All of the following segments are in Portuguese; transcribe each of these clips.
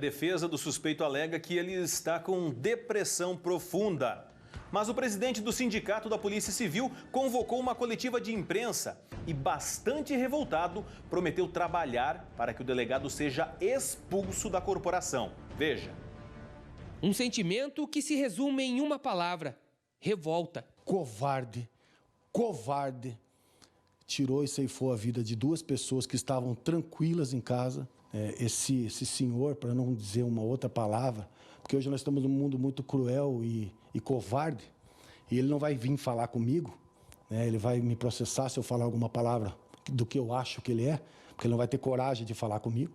defesa do suspeito alega que ele está com depressão profunda. Mas o presidente do Sindicato da Polícia Civil convocou uma coletiva de imprensa e, bastante revoltado, prometeu trabalhar para que o delegado seja expulso da corporação. Veja. Um sentimento que se resume em uma palavra: revolta. Covarde, covarde. Tirou e ceifou a vida de duas pessoas que estavam tranquilas em casa. Esse senhor, para não dizer uma outra palavra, porque hoje nós estamos num mundo muito cruel e covarde, e ele não vai vir falar comigo, né? Ele vai me processar se eu falar alguma palavra do que eu acho que ele é, porque ele não vai ter coragem de falar comigo.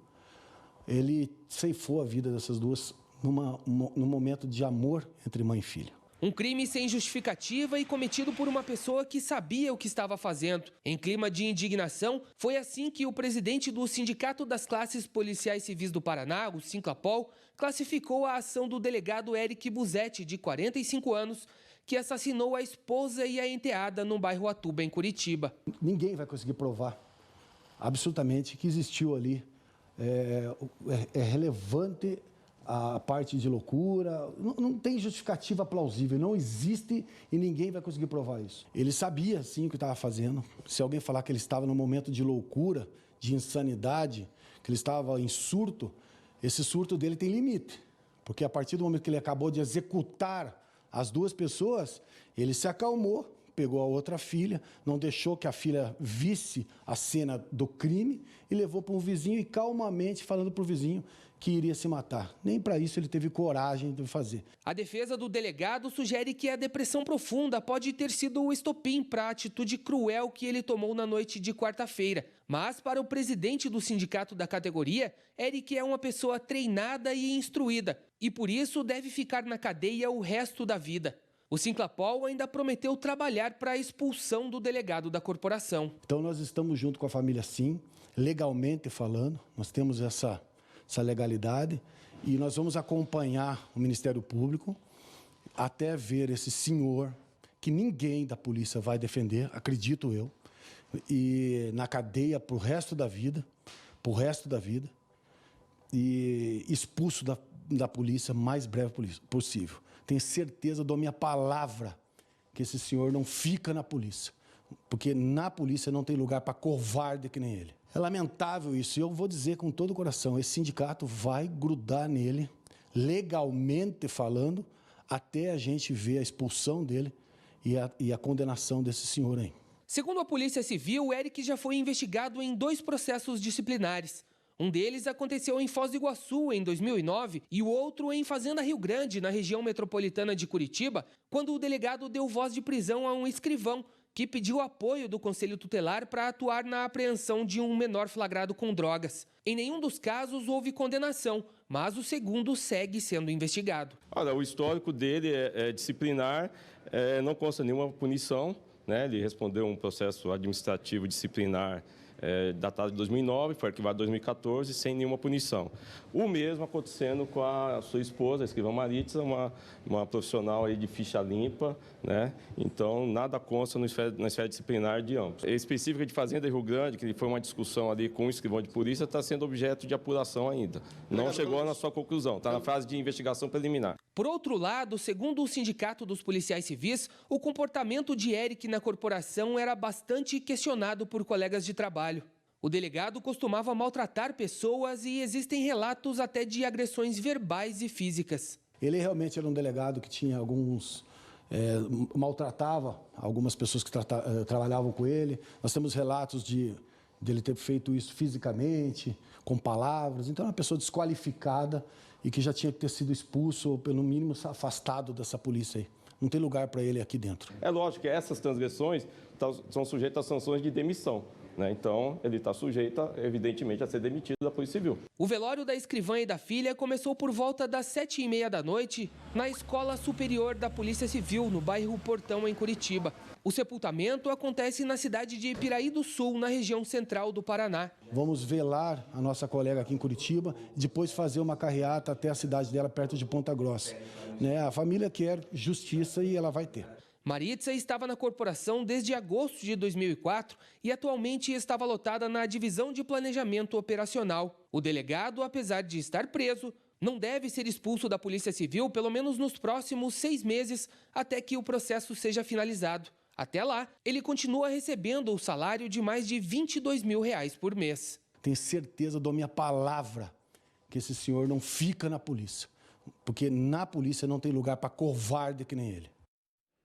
Ele ceifou a vida dessas duas num momento de amor entre mãe e filha. Um crime sem justificativa e cometido por uma pessoa que sabia o que estava fazendo. Em clima de indignação, foi assim que o presidente do Sindicato das Classes Policiais Civis do Paraná, o Sinclapol, classificou a ação do delegado Eric Buzetti, de 45 anos, que assassinou a esposa e a enteada no bairro Atuba, em Curitiba. Ninguém vai conseguir provar absolutamente que existiu ali. É relevante a parte de loucura, não tem justificativa plausível, não existe e ninguém vai conseguir provar isso. Ele sabia, sim, o que estava fazendo. Se alguém falar que ele estava num momento de loucura, de insanidade, que ele estava em surto, esse surto dele tem limite. Porque a partir do momento que ele acabou de executar as duas pessoas, ele se acalmou, pegou a outra filha, não deixou que a filha visse a cena do crime e levou para um vizinho e calmamente falando para o vizinho que iria se matar. Nem para isso ele teve coragem de fazer. A defesa do delegado sugere que a depressão profunda pode ter sido o estopim para a atitude cruel que ele tomou na noite de quarta-feira. Mas, para o presidente do sindicato da categoria, Eric é uma pessoa treinada e instruída e, por isso, deve ficar na cadeia o resto da vida. O Sinclapol ainda prometeu trabalhar para a expulsão do delegado da corporação. Então nós estamos junto com a família, sim, legalmente falando, nós temos essa legalidade e nós vamos acompanhar o Ministério Público até ver esse senhor, que ninguém da polícia vai defender, acredito eu, e na cadeia para o resto da vida, e expulso da polícia o mais breve possível. Tenho certeza, dou minha palavra, que esse senhor não fica na polícia. Porque na polícia não tem lugar para covarde que nem ele. É lamentável isso, e eu vou dizer com todo o coração, esse sindicato vai grudar nele, legalmente falando, até a gente ver a expulsão dele e a condenação desse senhor aí. Segundo a Polícia Civil, o Eric já foi investigado em 2 processos disciplinares. Um deles aconteceu em Foz do Iguaçu, em 2009, e o outro em Fazenda Rio Grande, na região metropolitana de Curitiba, quando o delegado deu voz de prisão a um escrivão que pediu apoio do Conselho Tutelar para atuar na apreensão de um menor flagrado com drogas. Em nenhum dos casos houve condenação, mas o segundo segue sendo investigado. Olha, o histórico dele é disciplinar, não consta nenhuma punição, né? Ele respondeu um processo administrativo disciplinar datado de 2009, foi arquivado em 2014, sem nenhuma punição. O mesmo acontecendo com a sua esposa, a escrivã Maritza, uma profissional aí de ficha limpa, né? Então, nada consta na esfera disciplinar de ambos. A específica de Fazenda Rio Grande, que foi uma discussão ali com o escrivão de polícia, está sendo objeto de apuração ainda. Não chegou na sua conclusão, está na fase de investigação preliminar. Por outro lado, segundo o Sindicato dos Policiais Civis, o comportamento de Eric na corporação era bastante questionado por colegas de trabalho. O delegado costumava maltratar pessoas e existem relatos até de agressões verbais e físicas. Ele realmente era um delegado que tinha maltratava algumas pessoas que trabalhavam com ele. Nós temos relatos de ele ter feito isso fisicamente, com palavras. Então, é uma pessoa desqualificada e que já tinha que ter sido expulso ou, pelo mínimo, afastado dessa polícia aí. Não tem lugar para ele aqui dentro. É lógico que essas transgressões são sujeitas a sanções de demissão, né? Então, ele está sujeito, evidentemente, a ser demitido da Polícia Civil. O velório da escrivã e da filha começou por volta das 7h30 da noite na Escola Superior da Polícia Civil, no bairro Portão, em Curitiba. O sepultamento acontece na cidade de Ipiraí do Sul, na região central do Paraná. Vamos velar a nossa colega aqui em Curitiba e depois fazer uma carreata até a cidade dela, perto de Ponta Grossa. Né? A família quer justiça e ela vai ter. Maritza estava na corporação desde agosto de 2004 e atualmente estava lotada na Divisão de Planejamento Operacional. O delegado, apesar de estar preso, não deve ser expulso da Polícia Civil pelo menos nos próximos 6 meses, até que o processo seja finalizado. Até lá, ele continua recebendo o salário de mais de R$22 mil por mês. Tenho certeza, dou minha palavra, que esse senhor não fica na polícia. Porque na polícia não tem lugar para covarde que nem ele.